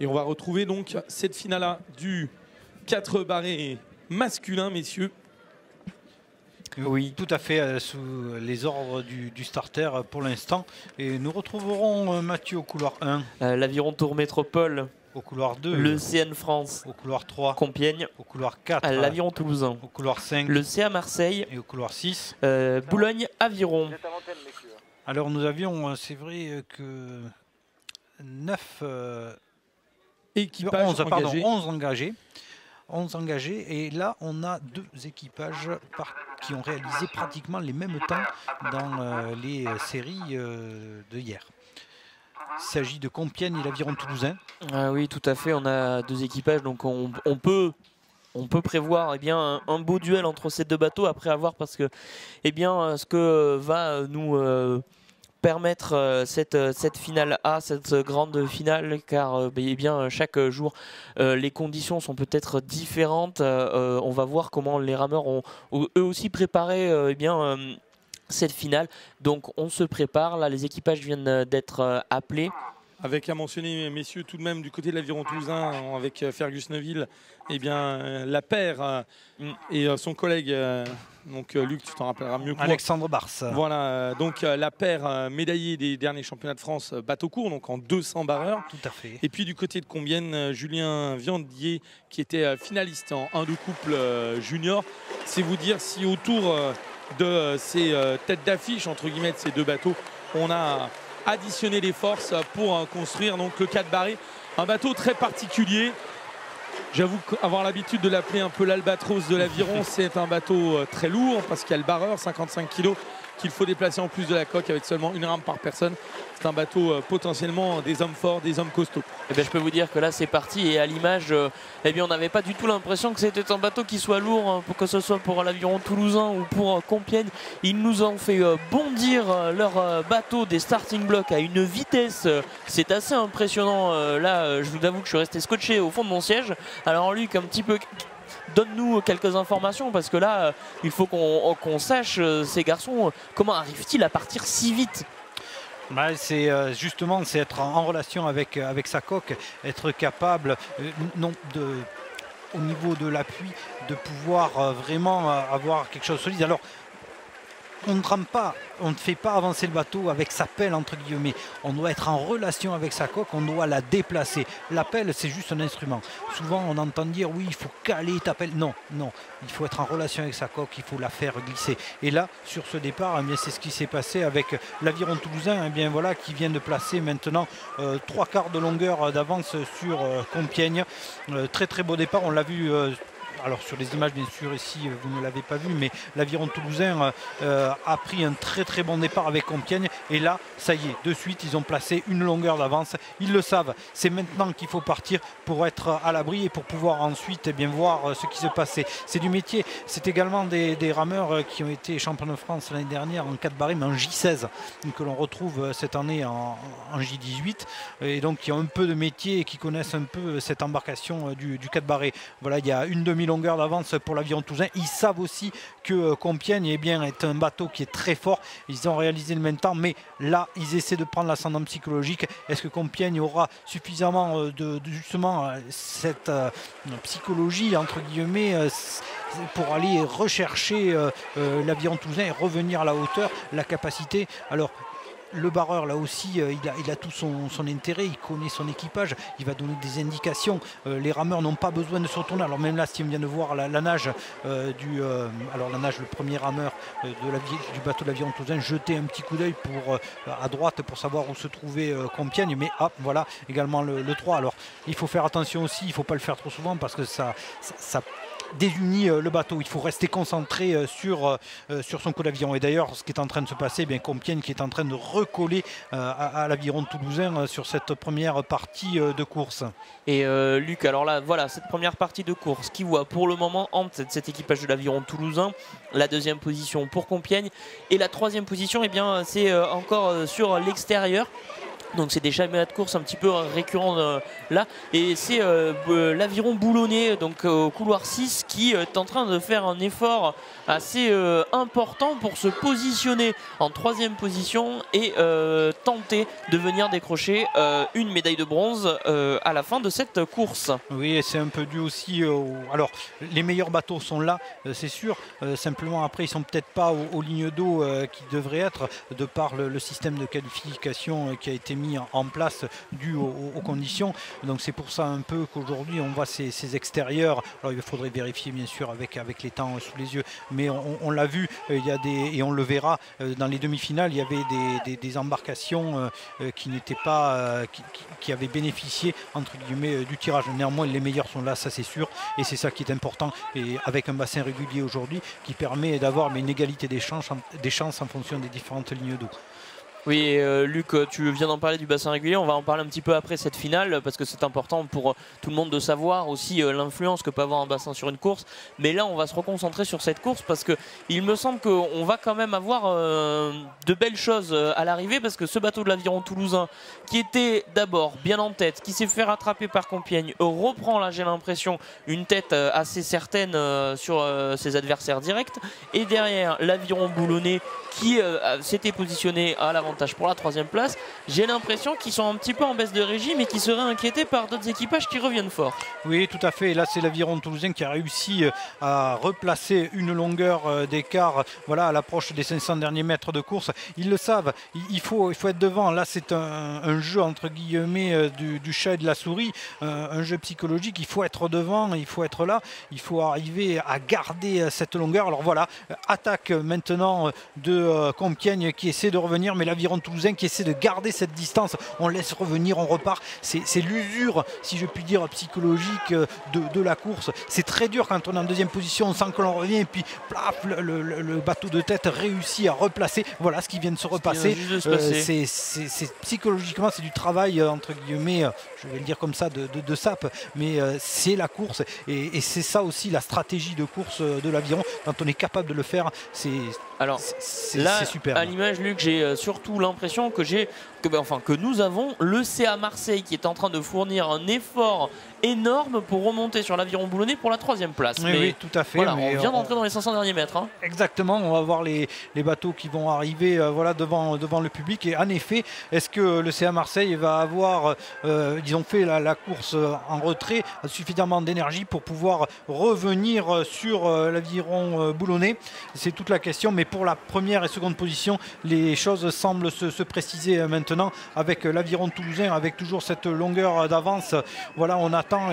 Et on va retrouver donc cette finale du 4 barré masculin, messieurs. Oui, tout à fait, sous les ordres du starter pour l'instant. Et nous retrouverons Mathieu au couloir 1. L'Aviron Tour Métropole. Au couloir 2. Le CN France. Au couloir 3. Compiègne. Au couloir 4. L'Aviron Toulousain. Au couloir 5. Le CA Marseille. Et au couloir 6. Boulogne-Aviron. Alors nous avions, c'est vrai que 9 équipages 11 engagés. 11 engagés et là on a 2 équipages qui ont réalisé pratiquement les mêmes temps dans les séries de hier. Il s'agit de Compiègne et l'Aviron Toulousain. Ah oui, tout à fait, on a 2 équipages, donc on peut prévoir un beau duel entre ces 2 bateaux, après avoir parce que ce que va nous permettre cette finale A, cette grande finale, car chaque jour les conditions sont peut-être différentes. On va voir comment les rameurs ont eux aussi préparé cette finale. Donc on se prépare, là les équipages viennent d'être appelés. Avec à mentionner, messieurs, tout de même du côté de l'Aviron Toulousain, avec Fergus Neuville, la paire et son collègue, donc Luc, tu t'en rappelleras mieux que moi. Alexandre Barse. Voilà, donc la paire médaillée des derniers championnats de France bateau court, donc en 200 barreurs. Tout à fait. Et puis du côté de Compiègne, Julien Viandier, qui était finaliste en 1-2 couple junior. C'est vous dire si autour de ces têtes d'affiche, entre guillemets, de ces 2 bateaux, on a additionner les forces pour construire donc le 4 barré, un bateau très particulier. J'avoue avoir l'habitude de l'appeler un peu l'albatros de l'Aviron. C'est un bateau très lourd parce qu'il y a le barreur, 55 kg, qu'il faut déplacer en plus de la coque avec seulement une rame par personne. C'est un bateau potentiellement des hommes forts, des hommes costauds. Je peux vous dire que là c'est parti, et à l'image, on n'avait pas du tout l'impression que c'était un bateau qui soit lourd, que ce soit pour l'Aviron Toulousain ou pour Compiègne. Ils nous ont fait bondir leur bateau des starting blocks à une vitesse, c'est assez impressionnant. Là je vous avoue que je suis resté scotché au fond de mon siège. Alors Luc, un petit peu, donne-nous quelques informations, parce que là il faut qu'on sache, ces garçons, comment arrivent-ils à partir si vite? C'est justement être en relation avec sa coque, être capable au niveau de l'appui de pouvoir vraiment avoir quelque chose de solide. Alors on ne rame pas, on ne fait pas avancer le bateau avec sa pelle entre guillemets. On doit être en relation avec sa coque, on doit la déplacer. La pelle, c'est juste un instrument. Souvent on entend dire oui, il faut caler ta pelle. Non, non, il faut être en relation avec sa coque, il faut la faire glisser. Et là, sur ce départ, c'est ce qui s'est passé avec l'Aviron Toulousain, qui vient de placer maintenant 3/4 de longueur d'avance sur Compiègne. Très très beau départ, on l'a vu. Alors sur les images bien sûr ici vous ne l'avez pas vu, mais l'Aviron Toulousain a pris un très très bon départ avec Compiègne, et là ça y est, de suite ils ont placé une longueur d'avance, ils le savent, c'est maintenant qu'il faut partir pour être à l'abri et pour pouvoir ensuite voir ce qui se passait. C'est du métier, c'est également des rameurs qui ont été champions de France l'année dernière en 4 barrés mais en J16, que l'on retrouve cette année en J18, et donc qui ont un peu de métier et qui connaissent un peu cette embarcation du 4 barrés. Voilà, il y a une demi-longueur d'avance pour l'Aviron Toulousain. Ils savent aussi que Compiègne est un bateau qui est très fort. Ils ont réalisé le même temps, mais là ils essaient de prendre l'ascendant psychologique. Est-ce que Compiègne aura suffisamment justement cette psychologie entre guillemets pour aller rechercher l'Aviron Toulousain et revenir à la hauteur, la capacité? Alors le barreur là aussi il a tout son intérêt, il connaît son équipage, il va donner des indications. Les rameurs n'ont pas besoin de se retourner. Alors même là, si on vient de voir la nage le premier rameur du bateau de l'Aviron Toulousain jeter un petit coup d'œil à droite pour savoir où se trouvait Compiègne, mais voilà également le 3. Alors il faut faire attention aussi, il ne faut pas le faire trop souvent parce que ça désunit le bateau. Il faut rester concentré sur son coup d'aviron. Et d'ailleurs, ce qui est en train de se passer, Compiègne qui est en train de recoller à l'Aviron Toulousain sur cette première partie de course. Et Luc, alors là, voilà, cette première partie de course qui voit pour le moment entre cet équipage de l'Aviron Toulousain, la 2e position pour Compiègne, et la 3e position, c'est encore sur l'extérieur. Donc c'est des championnats de course un petit peu récurrents là. Et c'est l'Aviron Boulonnais, donc au couloir 6, qui est en train de faire un effort assez important pour se positionner en 3e position et tenter de venir décrocher une médaille de bronze à la fin de cette course. Oui, et c'est un peu dû aussi alors, les meilleurs bateaux sont là, c'est sûr. Simplement, après, ils sont peut-être pas aux lignes d'eau qui devraient être, de par le système de qualification qui a été mis en place dû aux conditions. Donc c'est pour ça un peu qu'aujourd'hui on voit ces extérieurs. Alors il faudrait vérifier bien sûr avec les temps sous les yeux, mais on l'a vu, il y a et on le verra dans les demi-finales, il y avait des embarcations qui n'étaient pas qui avaient bénéficié entre guillemets du tirage. Néanmoins les meilleurs sont là, ça c'est sûr, et c'est ça qui est important, et avec un bassin régulier aujourd'hui qui permet d'avoir une égalité des chances en fonction des différentes lignes d'eau. Oui, Luc, tu viens d'en parler du bassin régulier, on va en parler un petit peu après cette finale parce que c'est important pour tout le monde de savoir aussi l'influence que peut avoir un bassin sur une course. Mais là, on va se reconcentrer sur cette course parce qu'il me semble qu'on va quand même avoir de belles choses à l'arrivée, parce que ce bateau de l'Aviron toulousain, qui était d'abord bien en tête, qui s'est fait rattraper par Compiègne, reprend là, j'ai l'impression, une tête assez certaine sur ses adversaires directs. Et derrière, l'Aviron Boulonnais qui s'était positionné à l'avant pour la 3e place. J'ai l'impression qu'ils sont un petit peu en baisse de régime et qu'ils seraient inquiétés par d'autres équipages qui reviennent fort. Oui, tout à fait. Et là, c'est l'Aviron toulousain qui a réussi à replacer une longueur d'écart, voilà, à l'approche des 500 derniers mètres de course. Ils le savent, il faut être devant. Là, c'est un jeu entre guillemets du chat et de la souris, un jeu psychologique. Il faut être devant, il faut être là, il faut arriver à garder cette longueur. Alors voilà, attaque maintenant de Compiègne qui essaie de revenir, mais l'Aviron toulousain qui essaie de garder cette distance. On laisse revenir, on repart. C'est l'usure, si je puis dire, psychologique de la course. C'est très dur quand on est en 2e position, on sent que l'on revient et puis plaf, le bateau de tête réussit à replacer. Voilà ce qui vient de se repasser. Psychologiquement, c'est du travail entre guillemets, je vais le dire comme ça, de sape, mais c'est la course et c'est ça aussi la stratégie de course de l'Aviron. Quand on est capable de le faire, c'est super. À l'image, Luc, j'ai surtout l'impression que nous avons le CA Marseille qui est en train de fournir un effort énorme pour remonter sur l'Aviron Boulonnais pour la 3e place. Oui, tout à fait. Voilà, on vient d'entrer dans les 500 derniers mètres. Hein. Exactement, on va voir les bateaux qui vont arriver voilà, devant le public. Et en effet, est-ce que le CA Marseille va avoir, ils ont fait la course en retrait, suffisamment d'énergie pour pouvoir revenir sur l'Aviron Boulonnais? C'est toute la question, mais pour la 1re et 2e position, les choses semblent se préciser maintenant avec l'Aviron toulousain, avec toujours cette longueur d'avance. Voilà, on attend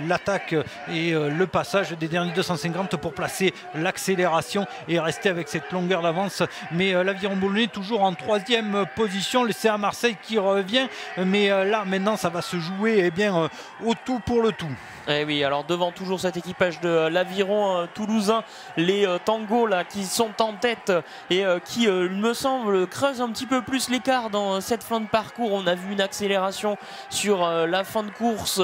l'attaque et le passage des derniers 250 pour placer l'accélération et rester avec cette longueur d'avance. Mais l'Aviron Boulonnais toujours en 3e position, le CA Marseille qui revient, mais là maintenant ça va se jouer au tout pour le tout. Et oui, alors devant toujours cet équipage de l'Aviron toulousain, les tangos là qui sont en tête et qui, il me semble, creusent un petit peu plus l'écart dans cette fin de parcours. On a vu une accélération sur la fin de course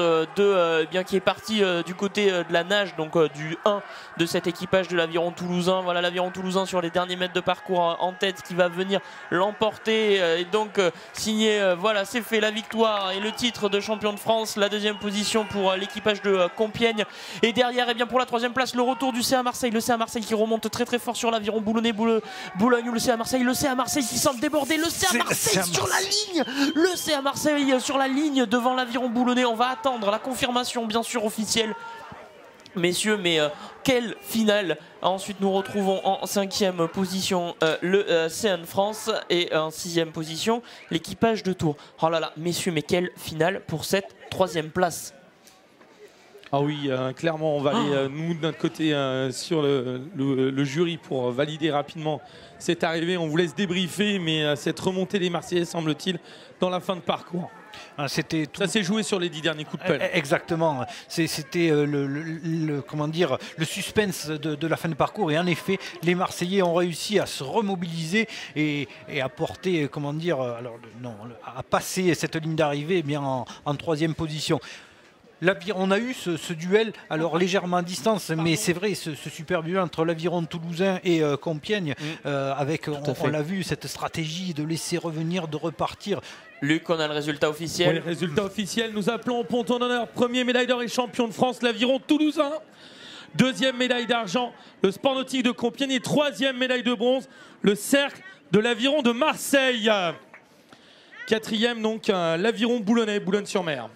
qui est partie du côté de la nage, donc du 1 de cet équipage de l'Aviron toulousain. Voilà l'Aviron toulousain sur les derniers mètres de parcours en tête qui va venir l'emporter et donc signer, voilà, c'est fait, la victoire et le titre de champion de France. La 2e position pour l'équipage de Compiègne, et derrière pour la 3e place le retour du CA Marseille, le CA Marseille qui remonte très très fort sur l'Aviron Boulonnais, Boulogne, le CA Marseille qui semble déborder, le CA Marseille sur la ligne, le CA Marseille sur la ligne devant l'Aviron Boulonnais. On va attendre la confirmation bien sûr officielle, messieurs, mais quelle finale. Ensuite nous retrouvons en 5e position le CN France et en 6e position l'équipage de Tours. Oh là là, messieurs, mais quelle finale pour cette 3e place. Ah oui, clairement, on va aller, nous, de notre côté, sur le jury pour valider rapidement cette arrivée. On vous laisse débriefer, mais cette remontée des Marseillais, semble-t-il, dans la fin de parcours. Ça s'est joué sur les 10 derniers coups de pelle. Exactement. C'était le suspense de la fin de parcours. Et en effet, les Marseillais ont réussi à se remobiliser et à porter, à passer cette ligne d'arrivée en 3e position. On a eu ce duel, alors légèrement à distance, mais c'est vrai, ce super duel entre l'Aviron toulousain et Compiègne, avec, on l'a vu, cette stratégie de laisser revenir, de repartir. Luc, on a le résultat officiel. Oui, le résultat officiel, nous appelons au ponton d'honneur, premier médaille d'or et champion de France, l'Aviron toulousain. Deuxième médaille d'argent, le Sport Nautique de Compiègne. Et troisième médaille de bronze, le Cercle de l'Aviron de Marseille. Quatrième, donc, l'Aviron boulonnais, Boulogne-sur-Mer.